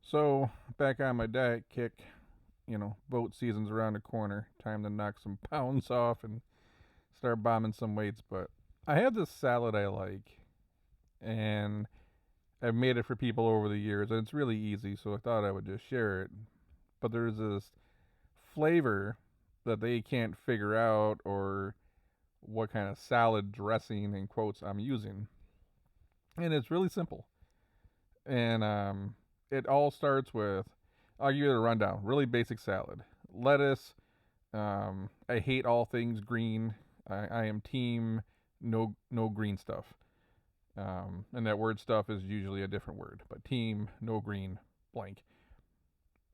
So, back on my diet kick, boat season's around the corner. Time to knock some pounds off and start bombing some weights. But I have this salad I like, and I've made it for people over the years, and it's really easy, so I thought I would just share it. But there's this flavor that they can't figure out, or what kind of salad dressing, in quotes, I'm using. And it's really simple. And it all starts with, I'll give you a rundown. Really basic salad. Lettuce. I hate all things green. I am team no green stuff. And that word stuff is usually a different word, but team no green blank.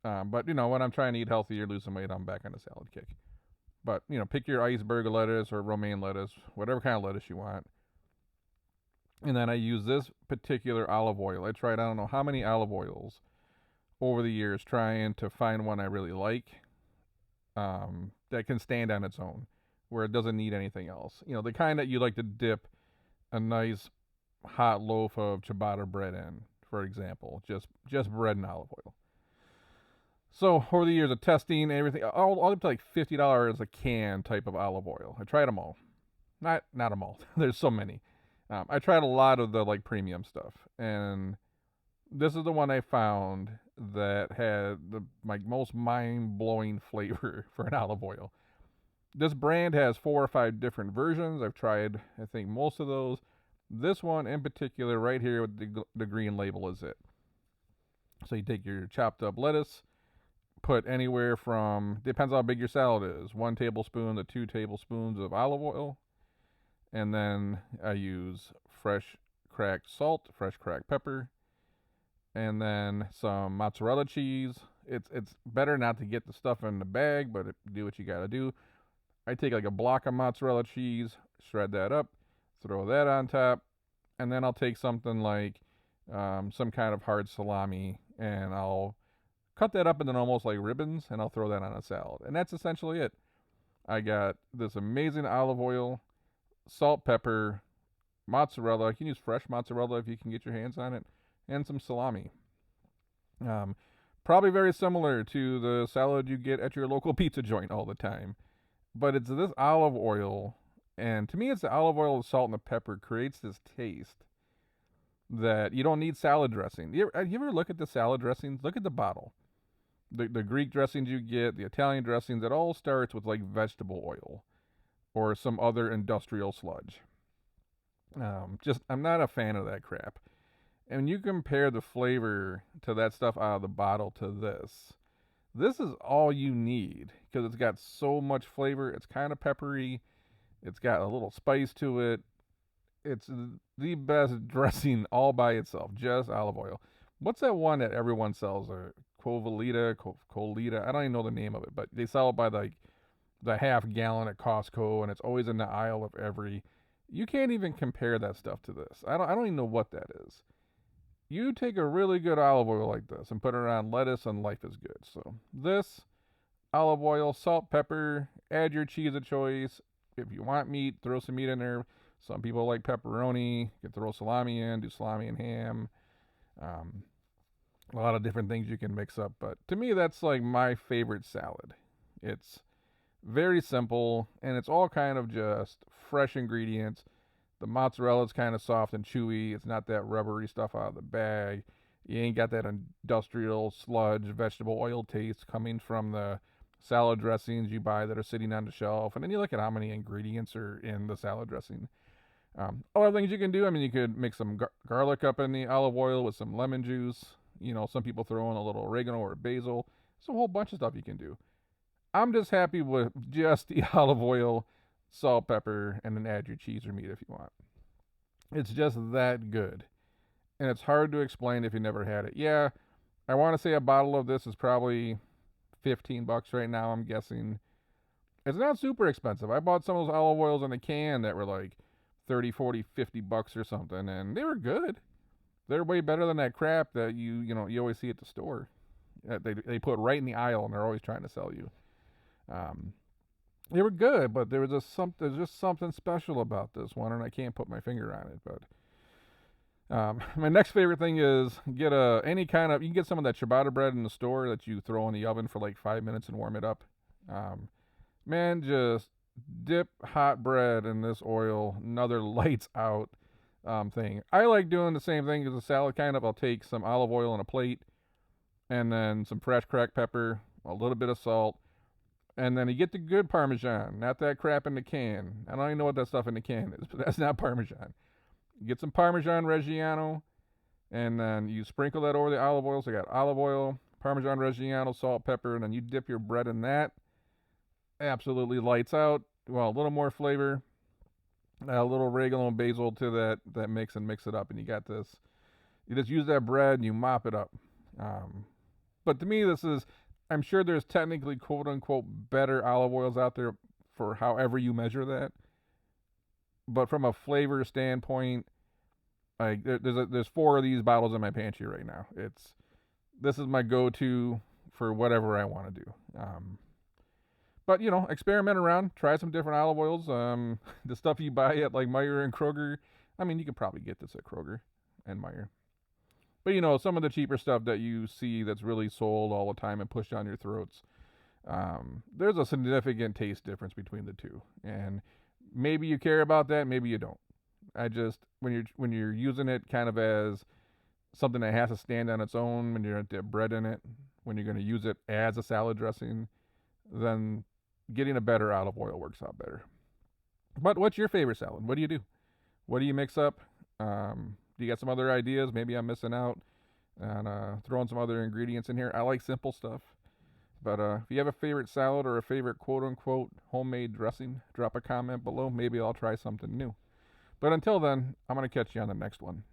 But when I'm trying to eat healthy or lose some weight, I'm back on a salad kick. But pick your iceberg lettuce or romaine lettuce, whatever kind of lettuce you want. And then I use this particular olive oil. I tried I don't know how many olive oils over the years trying to find one I really like, that can stand on its own, where it doesn't need anything else. The kind that you like to dip a nice hot loaf of ciabatta bread in, for example, just bread and olive oil. So over the years of testing everything, all up to like $50 a can type of olive oil. I tried them all. Not them all. There's so many. I tried a lot of the like premium stuff, and this is the one I found that had the like most mind blowing flavor for an olive oil. This brand has 4 or 5 different versions. I've tried, I think, most of those. This one in particular, right here with the green label, is it. So you take your chopped up lettuce, put anywhere from, depends how big your salad is, 1 tablespoon to 2 tablespoons of olive oil, and then I use fresh cracked salt, fresh cracked pepper, and then some mozzarella cheese. It's better not to get the stuff in the bag, but do what you gotta do. I take like a block of mozzarella cheese, shred that up, throw that on top, and then I'll take something like some kind of hard salami, and I'll cut that up into almost like ribbons, and I'll throw that on a salad. And that's essentially it. I got this amazing olive oil, salt, pepper, mozzarella. You can use fresh mozzarella if you can get your hands on it, and some salami. Um, Probably very similar to the salad you get at your local pizza joint all the time. But it's this olive oil, and to me, it's the olive oil, the salt, and the pepper creates this taste that you don't need salad dressing. You ever look at the salad dressings? Look at the bottle. The Greek dressings you get, the Italian dressings, it all starts with like vegetable oil or some other industrial sludge. I'm not a fan of that crap. And when you compare the flavor to that stuff out of the bottle to this is all you need because it's got so much flavor. It's kind of peppery. It's got a little spice to it. It's the best dressing all by itself, just olive oil. What's that one that everyone sells? Covalita, Colita. I don't even know the name of it, but they sell it by the half gallon at Costco, and it's always in the aisle of every. You can't even compare that stuff to this. I don't even know what that is. You take a really good olive oil like this and put it on lettuce, and life is good. So this olive oil, salt, pepper, add your cheese of choice. If you want meat, throw some meat in there. Some people like pepperoni. You can throw salami in, do salami and ham. Um, a lot of different things you can mix up. But to me, that's like my favorite salad. It's very simple, and it's all kind of just fresh ingredients. The mozzarella is kind of soft and chewy. It's not that rubbery stuff out of the bag. You ain't got that industrial sludge vegetable oil taste coming from the salad dressings you buy that are sitting on the shelf. And then you look at how many ingredients are in the salad dressing. Other things you can do, I mean, you could mix some garlic up in the olive oil with some lemon juice. Some people throw in a little oregano or basil. There's a whole bunch of stuff you can do. I'm just happy with just the olive oil, salt, pepper, and then add your cheese or meat if you want. It's just that good. And it's hard to explain if you never had it. Yeah, I want to say a bottle of this is probably $15 right now, I'm guessing. It's not super expensive. I bought some of those olive oils in a can that were like 30, 40, $50 or something, and they were good. They're way better than that crap that you always see at the store. They put right in the aisle, and they're always trying to sell you. Um, they were good, but there's just something special about this one, and I can't put my finger on it. But My next favorite thing is get any kind of, you can get some of that ciabatta bread in the store that you throw in the oven for like 5 minutes and warm it up. Um, Man, just dip hot bread in this oil. Another lights out thing. I like doing the same thing as a salad kind of. I'll take some olive oil on a plate and then some fresh cracked pepper, a little bit of salt, and then you get the good Parmesan, not that crap in the can. I don't even know what that stuff in the can is, but that's not Parmesan. You get some Parmesan Reggiano, and then you sprinkle that over the olive oil. So you got olive oil, Parmesan Reggiano, salt, pepper, and then you dip your bread in that. Absolutely lights out. Well, a little more flavor, a little oregano and basil to that mix, and mix it up, and you got this. You just use that bread and you mop it up. Um, but to me, this is. I'm sure there's technically quote unquote better olive oils out there for however you measure that. But from a flavor standpoint, like there's four of these bottles in my pantry right now. This is my go-to for whatever I want to do. But experiment around, try some different olive oils. The stuff you buy at like Meijer and Kroger. I mean, you could probably get this at Kroger and Meijer. But some of the cheaper stuff that you see that's really sold all the time and pushed down your throats. There's a significant taste difference between the two, and maybe you care about that, maybe you don't. I just when you're using it kind of as something that has to stand on its own, when you're going to dip bread in it, when you're going to use it as a salad dressing, then getting a better olive oil works out better. But what's your favorite salad? What do you do? What do you mix up? Do you got some other ideas? Maybe I'm missing out and throwing some other ingredients in here. I like simple stuff. But if you have a favorite salad or a favorite quote unquote homemade dressing, drop a comment below. Maybe I'll try something new. But until then, I'm going to catch you on the next one.